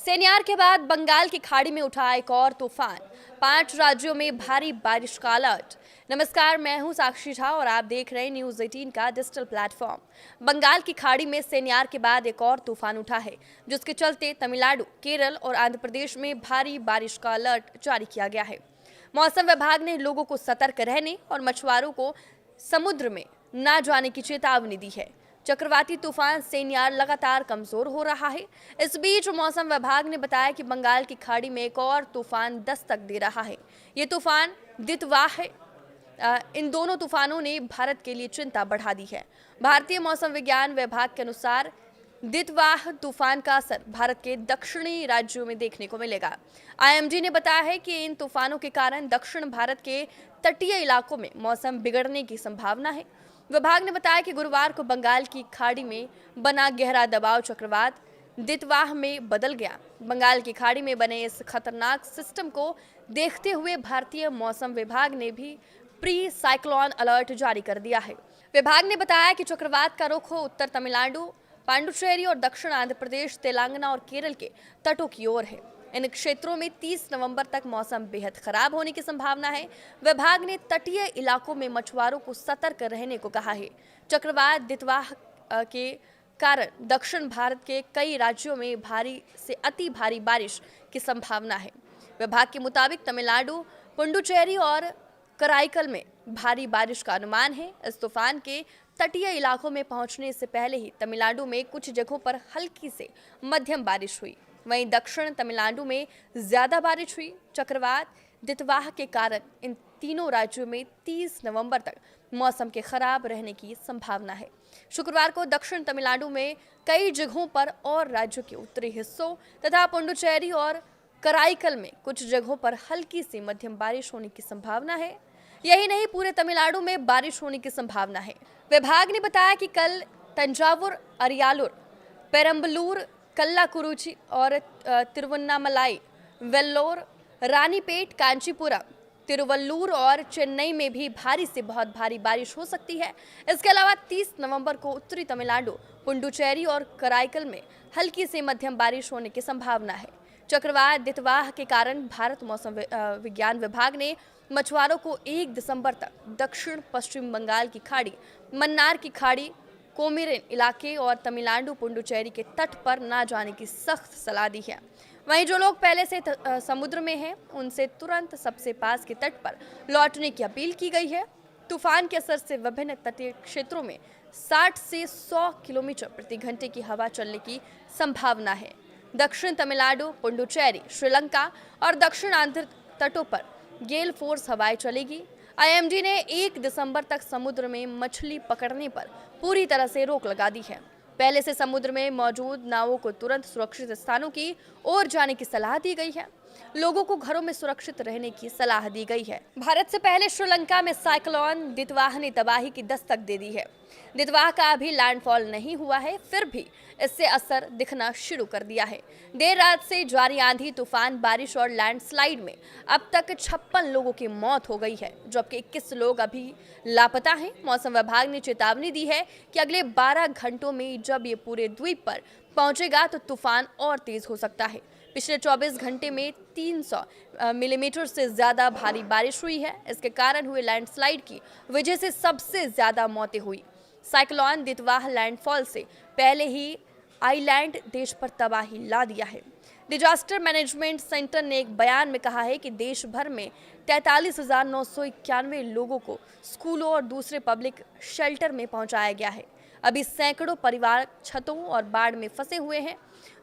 सेनियार के बाद बंगाल की खाड़ी में उठा एक और तूफान। 5 राज्यों में भारी बारिश का अलर्ट। नमस्कार, मैं हूं साक्षी झा और आप देख रहे हैं न्यूज 18 का डिजिटल प्लेटफॉर्म। बंगाल की खाड़ी में सेनियार के बाद एक और तूफान उठा है, जिसके चलते तमिलनाडु, केरल और आंध्र प्रदेश में भारी बारिश का अलर्ट जारी किया गया है। मौसम विभाग ने लोगों को सतर्क रहने और मछुआरों को समुद्र में न जाने की चेतावनी दी है। चक्रवाती तूफान सेनियार लगातार कमजोर हो रहा है। इस बीच मौसम विभाग ने बताया कि बंगाल की खाड़ी में एक और तूफान दस्तक दे रहा है। ये तूफान दितवाह है। इन दोनों तूफानों ने भारत के लिए चिंता बढ़ा दी है। भारतीय मौसम विज्ञान विभाग के अनुसार दितवाह तूफान का असर भारत के दक्षिणी राज्यों में देखने को मिलेगा। आईएमडी ने बताया है कि इन तूफानों के कारण दक्षिण भारत के तटीय इलाकों में मौसम बिगड़ने की संभावना है। विभाग ने बताया कि गुरुवार को बंगाल की खाड़ी में बना गहरा दबाव चक्रवात दितवाह में बदल गया। बंगाल की खाड़ी में बने इस खतरनाक सिस्टम को देखते हुए भारतीय मौसम विभाग ने भी प्री साइक्लोन अलर्ट जारी कर दिया है। विभाग ने बताया कि चक्रवात का रुख उत्तर तमिलनाडु, पांडुचेरी और दक्षिण आंध्र प्रदेश, तेलंगाना और केरल के तटों की ओर है। इन क्षेत्रों में 30 नवंबर तक मौसम बेहद खराब होने की संभावना है। विभाग ने तटीय इलाकों में मछुआरों को सतर्क रहने को कहा है। चक्रवात दितवाह के कारण दक्षिण भारत के कई राज्यों में भारी से अति भारी बारिश की संभावना है। विभाग के मुताबिक तमिलनाडु, पुडुचेरी और कराईकल में भारी बारिश का अनुमान है। इस तूफान के तटीय इलाकों में पहुंचने से पहले ही तमिलनाडु में कुछ जगहों पर हल्की से मध्यम बारिश हुई। वहीं दक्षिण तमिलनाडु में ज्यादा बारिश हुई। चक्रवात दितवाह के कारण इन तीनों राज्यों में 30 नवंबर तक मौसम के खराब रहने की संभावना है। शुक्रवार को दक्षिण तमिलनाडु में कई जगहों पर और राज्यों के उत्तरी हिस्सों तथा पुडुचेरी और कराईकल में कुछ जगहों पर हल्की से मध्यम बारिश होने की संभावना है। यही नहीं, पूरे तमिलनाडु में बारिश होने की संभावना है। विभाग ने बताया कि कल तंजावुर, अरियालूर, पेरम्बलूर, कल्लाकुरुची और तिरुवन्नामलाई, वेल्लोर, रानीपेट, कांचीपुरम, तिरुवल्लूर और चेन्नई में भी भारी से बहुत भारी बारिश हो सकती है। इसके अलावा 30 नवंबर को उत्तरी तमिलनाडु, पुडुचेरी और कराईकल में हल्की से मध्यम बारिश होने की संभावना है। चक्रवात दितवाह के कारण भारत मौसम विज्ञान विभाग ने मछुआरों को 1 दिसंबर तक दक्षिण पश्चिम बंगाल की खाड़ी, मन्नार की खाड़ी, कोमिरिन इलाके और तमिलनाडु, पुडुचेरी के तट पर न जाने की सख्त सलाह दी है। वहीं जो लोग पहले से समुद्र में हैं, उनसे तुरंत सबसे पास के तट पर लौटने की अपील की गई है। तूफान के असर से विभिन्न तटीय क्षेत्रों में 60 से 100 किलोमीटर प्रति घंटे की हवा चलने की संभावना है। दक्षिण तमिलनाडु, पुडुचेरी, श्रीलंका और दक्षिण आंध्र तटों पर गेल फोर्स हवाएं चलेगी। आईएमडी ने 1 दिसंबर तक समुद्र में मछली पकड़ने पर पूरी तरह से रोक लगा दी है। पहले से समुद्र में मौजूद नावों को तुरंत सुरक्षित स्थानों की ओर जाने की सलाह दी गई है। लोगों को घरों में सुरक्षित रहने की सलाह दी गई है। भारत से पहले श्रीलंका में साइक्लोन दितवाह ने तबाही की दस्तक दे दी है। दितवाह का अभी लैंडफॉल नहीं हुआ है, फिर भी इससे असर दिखना शुरू कर दिया है। देर रात से जारी आंधी, तूफान, बारिश और लैंडस्लाइड में अब तक 56 लोगों की मौत हो गई है, जबकि 21 लोग अभी लापता हैं। मौसम विभाग ने चेतावनी दी है कि अगले 12 घंटों में जब ये पूरे द्वीप पर पहुंचेगा तो तूफान और तेज हो सकता है। पिछले 24 घंटे में 300 मिलीमीटर से ज्यादा भारी बारिश हुई है। इसके कारण हुए लैंडस्लाइड की वजह से सबसे ज्यादा मौतें हुई। साइक्लोन दितवाह लैंडफॉल से पहले ही आइलैंड देश पर तबाही ला दिया है। डिजास्टर मैनेजमेंट सेंटर ने एक बयान में कहा है कि देश भर में 43,991 लोगों को स्कूलों और दूसरे पब्लिक शेल्टर में पहुंचाया गया है। अभी सैकड़ों परिवार छतों और बाढ़ में फंसे हुए हैं।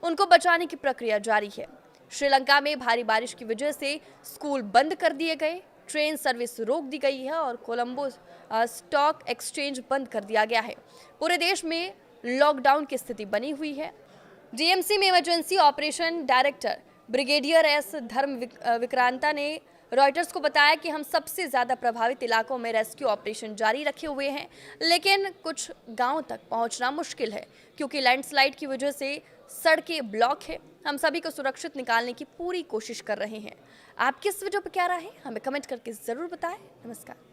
उनको बचाने की प्रक्रिया जारी है। श्रीलंका में भारी बारिश की वजह से स्कूल बंद कर दिए गए, ट्रेन सर्विस रोक दी गई है और कोलंबो स्टॉक एक्सचेंज बंद कर दिया गया है। पूरे देश में लॉकडाउन की स्थिति बनी हुई है। डीएमसी में emergency operation director brigadier S धर्म विक्रांता ने रॉयटर्स को बताया कि हम सबसे ज्यादा प्रभावित इलाकों में रेस्क्यू ऑपरेशन जारी रखे हुए हैं, लेकिन कुछ गांवों तक पहुंचना मुश्किल है क्योंकि लैंडस्लाइड की वजह से सड़कें ब्लॉक है। हम सभी को सुरक्षित निकालने की पूरी कोशिश कर रहे हैं। आपकी इस वीडियो पर क्या राय है, हमें कमेंट करके जरूर बताएं। नमस्कार।